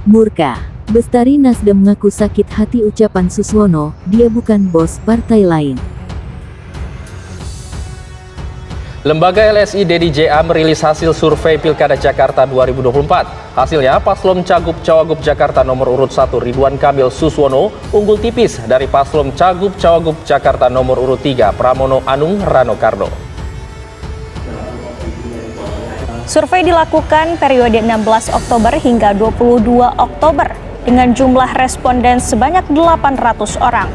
Murka. Bestari Nasdem mengaku sakit hati ucapan Suswono, dia bukan bos partai lain. Lembaga LSI DDJA merilis hasil survei Pilkada Jakarta 2024. Hasilnya, paslon Cagup-Cawagup Jakarta nomor urut 1 Ridwan Kamil Suswono unggul tipis dari paslon Cagup-Cawagup Jakarta nomor urut 3 Pramono Anung Rano Karno. Survei dilakukan periode 16 Oktober hingga 22 Oktober dengan jumlah responden sebanyak 800 orang.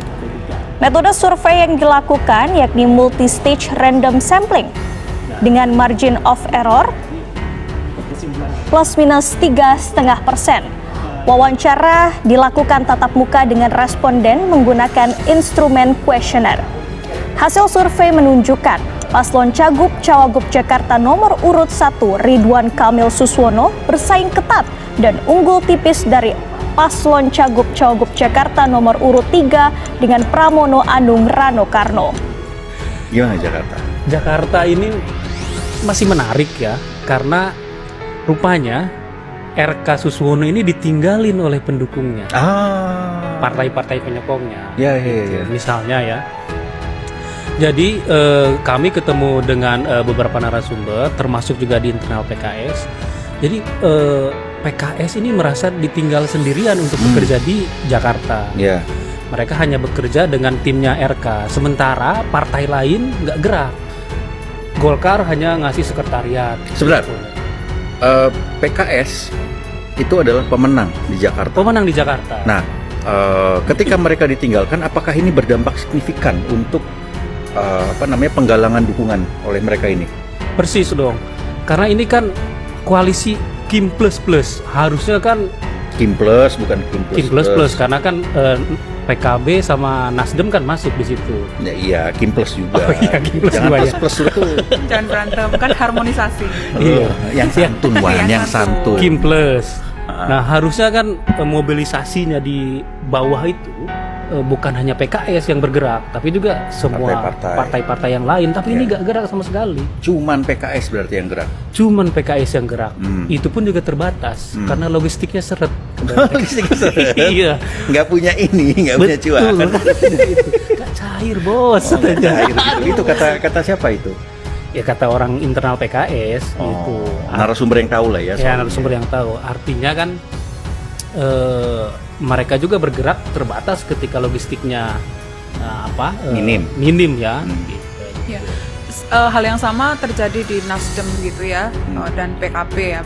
Metode survei yang dilakukan yakni multi-stage random sampling dengan margin of error plus minus 3,5%. Wawancara dilakukan tatap muka dengan responden menggunakan instrumen kuesioner. Hasil survei menunjukkan paslon Cagup-Cawagup Jakarta nomor urut 1 Ridwan Kamil Suswono bersaing ketat dan unggul tipis dari paslon Cagup-Cawagup Jakarta nomor urut 3 dengan Pramono Anung Rano Karno. Gimana Jakarta? Jakarta ini masih menarik ya, karena rupanya RK Suswono ini ditinggalin oleh pendukungnya, partai-partai penyokongnya. Ya. Misalnya ya. Jadi kami ketemu dengan beberapa narasumber, termasuk juga di internal PKS. Jadi PKS ini merasa ditinggal sendirian untuk bekerja di Jakarta. Ya. Mereka hanya bekerja dengan timnya RK, sementara partai lain nggak gerak. Golkar hanya ngasih sekretariat. Sebentar. PKS itu adalah pemenang di Jakarta. Pemenang di Jakarta. Nah, ketika mereka ditinggalkan, apakah ini berdampak signifikan untuk penggalangan dukungan oleh mereka ini? Persis dong. Karena ini kan koalisi Kim Plus Plus, harusnya kan Kim Plus bukan Kim Plus Plus karena kan PKB sama Nasdem kan masuk di situ. Ya, iya, Kim Plus juga. Oh, iya, Kim Plus jangan juga, ya. plus itu. Jangan berantem, kan harmonisasi. Iya. Yang santun, Wan, yang santun. Kim Plus. Nah, harusnya kan mobilisasinya di bawah itu bukan hanya PKS yang bergerak, tapi juga semua partai-partai yang lain. Tapi ini gak gerak sama sekali. Cuman PKS berarti yang gerak. Cuman PKS yang gerak. Itu pun juga terbatas karena logistiknya seret. Logistiknya seret. Iya. Nggak punya ini, nggak punya cuan. Gak cair bos. Cair gitu. Itu kata siapa itu? Ya kata orang internal PKS gitu. Narasumber yang tahu lah ya. Ya narasumber yang tahu. Artinya kan mereka juga bergerak terbatas ketika logistiknya minim ya. Gitu. Ya. Hal yang sama terjadi di Nasdem gitu ya, dan PKB ya.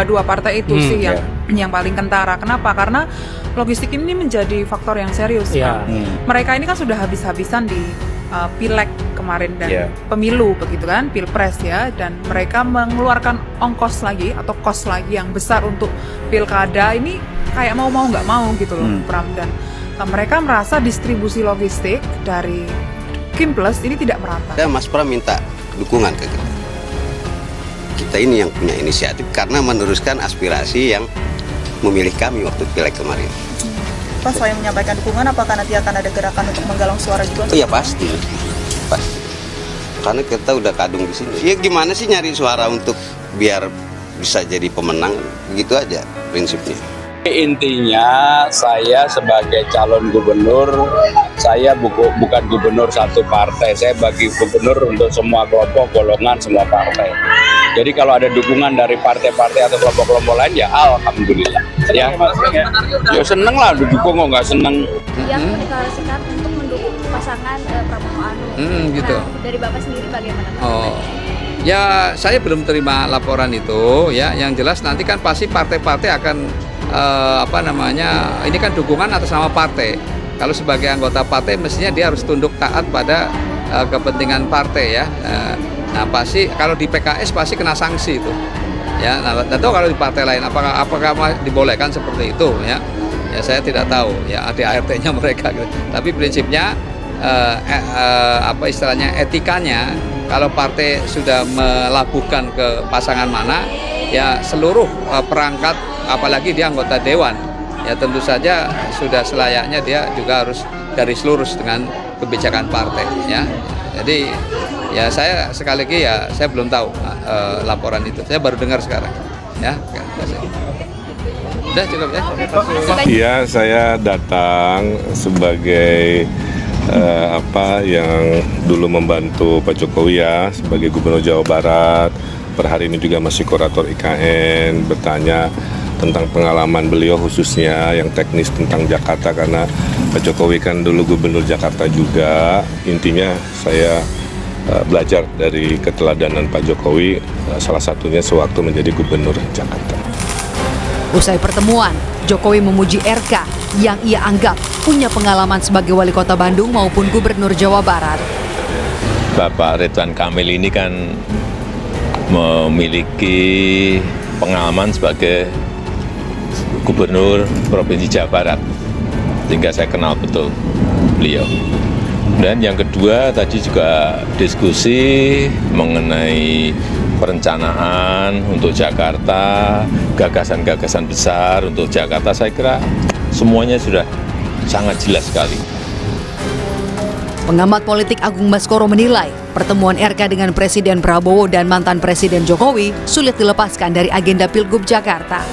Dua partai itu sih yang paling kentara. Kenapa? Karena logistik ini menjadi faktor yang serius. Kan? Mereka ini kan sudah habis-habisan di pileg kemarin dan pemilu begitu kan, pilpres ya, dan mereka mengeluarkan ongkos lagi atau kos lagi yang besar untuk pilkada ini kayak mau nggak mau gitu loh, Pram, dan mereka merasa distribusi logistik dari Kim Plus ini tidak merata. Mas Pram minta dukungan ke kita. Kita ini yang punya inisiatif karena meneruskan aspirasi yang memilih kami waktu pileg kemarin. Pas saya menyampaikan dukungan, apakah nanti akan ada gerakan untuk menggalang suara juga? Oh iya pasti. Karena kita udah kadung di sini. Ya gimana sih nyari suara untuk biar bisa jadi pemenang, begitu aja prinsipnya. Intinya saya sebagai calon gubernur, saya bukan gubernur satu partai, saya bagi gubernur untuk semua kelompok, golongan, semua partai. Jadi kalau ada dukungan dari partai-partai atau kelompok-kelompok lain, ya alhamdulillah. Ya seneng lah didukung, kok nggak seneng. Yang mendeklarasikan untuk mendukung pasangan Pramono Anung. Gitu. Nah, dari Bapak sendiri bagaimana? Ya saya belum terima laporan itu ya. Yang jelas nanti kan pasti partai-partai akan ini kan dukungan atas nama partai. Kalau sebagai anggota partai mestinya dia harus tunduk taat pada kepentingan partai ya. Nah pasti kalau di PKS pasti kena sanksi itu. Ya, nah tahu kalau di partai lain apakah dibolehkan seperti itu ya? Ya saya tidak tahu ya ADART-nya mereka. Tapi prinsipnya istilahnya etikanya kalau partai sudah melabuhkan ke pasangan mana ya seluruh perangkat apalagi dia anggota dewan ya tentu saja sudah selayaknya dia juga harus garis lurus dengan kebijakan partai ya. Jadi ya saya sekali lagi ya saya belum tahu laporan itu, saya baru dengar sekarang ya. Udah cukup ya. Iya, saya datang sebagai yang dulu membantu Pak Jokowi ya sebagai Gubernur Jawa Barat. Per hari ini juga masih kurator IKN, bertanya tentang pengalaman beliau khususnya yang teknis tentang Jakarta, karena Pak Jokowi kan dulu Gubernur Jakarta juga. Intinya saya belajar dari keteladanan Pak Jokowi, salah satunya sewaktu menjadi Gubernur Jakarta. Usai pertemuan, Jokowi memuji RK yang ia anggap punya pengalaman sebagai wali kota Bandung maupun Gubernur Jawa Barat. Bapak Ridwan Kamil ini kan memiliki pengalaman sebagai Gubernur Provinsi Jawa Barat, sehingga saya kenal betul beliau. Dan yang kedua tadi juga diskusi mengenai perencanaan untuk Jakarta, gagasan-gagasan besar untuk Jakarta, saya kira semuanya sudah sangat jelas sekali. Pengamat politik Agung Baskoro menilai pertemuan RK dengan Presiden Prabowo dan mantan Presiden Jokowi sulit dilepaskan dari agenda Pilgub Jakarta.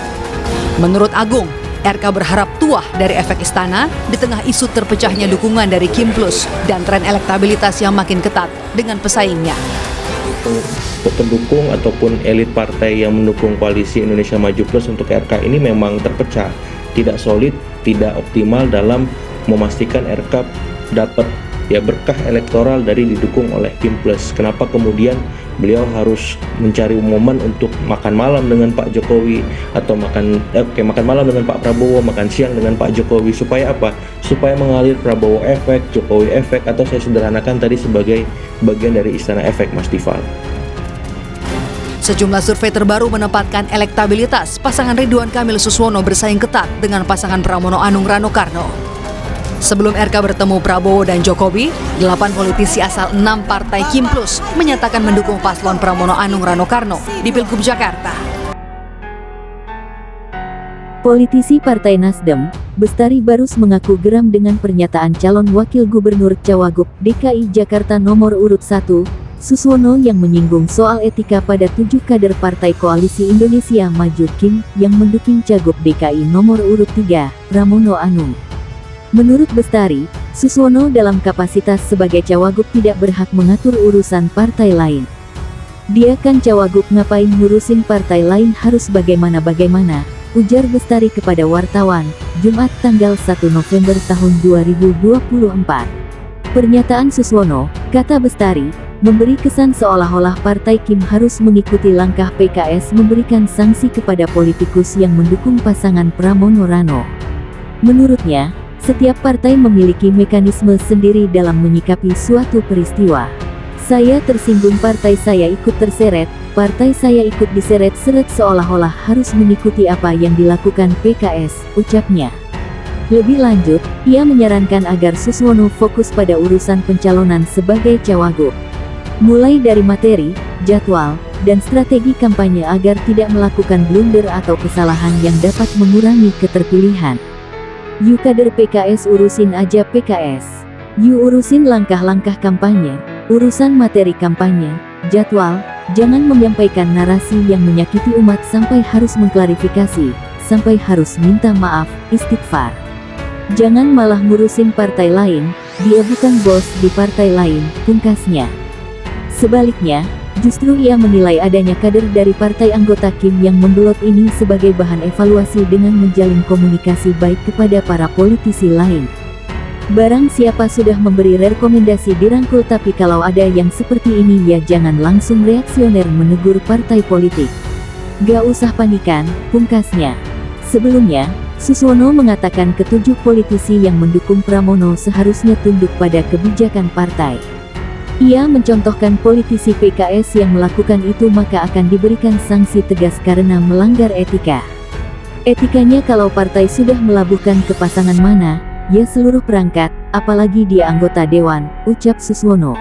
Menurut Agung, RK berharap tuah dari efek istana di tengah isu terpecahnya dukungan dari Kim Plus dan tren elektabilitas yang makin ketat dengan pesaingnya. Pendukung ataupun elit partai yang mendukung koalisi Indonesia Maju Plus untuk RK ini memang terpecah, tidak solid, tidak optimal dalam memastikan RK dapat berkah elektoral dari didukung oleh Kim Plus. Kenapa kemudian beliau harus mencari momen untuk makan malam dengan Pak Jokowi atau makan malam dengan Pak Prabowo, makan siang dengan Pak Jokowi, supaya apa? Supaya mengalir Prabowo efek, Jokowi efek, atau saya sederhanakan tadi sebagai bagian dari istana efek, Mas Tifal. Sejumlah survei terbaru menempatkan elektabilitas pasangan Ridwan Kamil Suswono bersaing ketat dengan pasangan Pramono Anung Rano Karno. Sebelum RK bertemu Prabowo dan Jokowi, 8 politisi asal 6 partai Kim Plus menyatakan mendukung paslon Pramono Anung Rano Karno di Pilgub Jakarta. Politisi Partai Nasdem, Bestari Barus mengaku geram dengan pernyataan calon wakil gubernur Cawagup DKI Jakarta nomor urut 1, Suswono yang menyinggung soal etika pada 7 kader Partai Koalisi Indonesia Maju Kim yang mendukung Cagup DKI nomor urut 3, Pramono Anung. Menurut Bestari, Suswono dalam kapasitas sebagai Cawagup tidak berhak mengatur urusan partai lain. Dia kan Cawagup, ngapain ngurusin partai lain, harus bagaimana-bagaimana, ujar Bestari kepada wartawan, Jumat tanggal 1 November tahun 2024. Pernyataan Suswono, kata Bestari, memberi kesan seolah-olah Partai Kim harus mengikuti langkah PKS memberikan sanksi kepada politikus yang mendukung pasangan Pramono Rano. Menurutnya, setiap partai memiliki mekanisme sendiri dalam menyikapi suatu peristiwa. Saya tersinggung, partai saya ikut terseret, partai saya ikut diseret-seret, seolah-olah harus mengikuti apa yang dilakukan PKS, ucapnya. Lebih lanjut, ia menyarankan agar Suswono fokus pada urusan pencalonan sebagai Cawagup. Mulai dari materi, jadwal, dan strategi kampanye agar tidak melakukan blunder atau kesalahan yang dapat mengurangi keterpilihan. You kader PKS urusin aja PKS. You urusin langkah-langkah kampanye, urusan materi kampanye, jadwal, jangan menyampaikan narasi yang menyakiti umat sampai harus mengklarifikasi, sampai harus minta maaf, istighfar. Jangan malah ngurusin partai lain, dia bukan bos di partai lain, pungkasnya. Sebaliknya, justru ia menilai adanya kader dari partai anggota Kim yang membelot ini sebagai bahan evaluasi dengan menjalin komunikasi baik kepada para politisi lain. Barang siapa sudah memberi rekomendasi dirangkul, tapi kalau ada yang seperti ini ya jangan langsung reaksioner menegur partai politik. Gak usah panikan, pungkasnya. Sebelumnya, Suswono mengatakan ketujuh politisi yang mendukung Pramono seharusnya tunduk pada kebijakan partai. Ia mencontohkan politisi PKS yang melakukan itu maka akan diberikan sanksi tegas karena melanggar etika. Etikanya kalau partai sudah melabuhkan ke pasangan mana, ya seluruh perangkat, apalagi dia anggota dewan, ucap Suswono.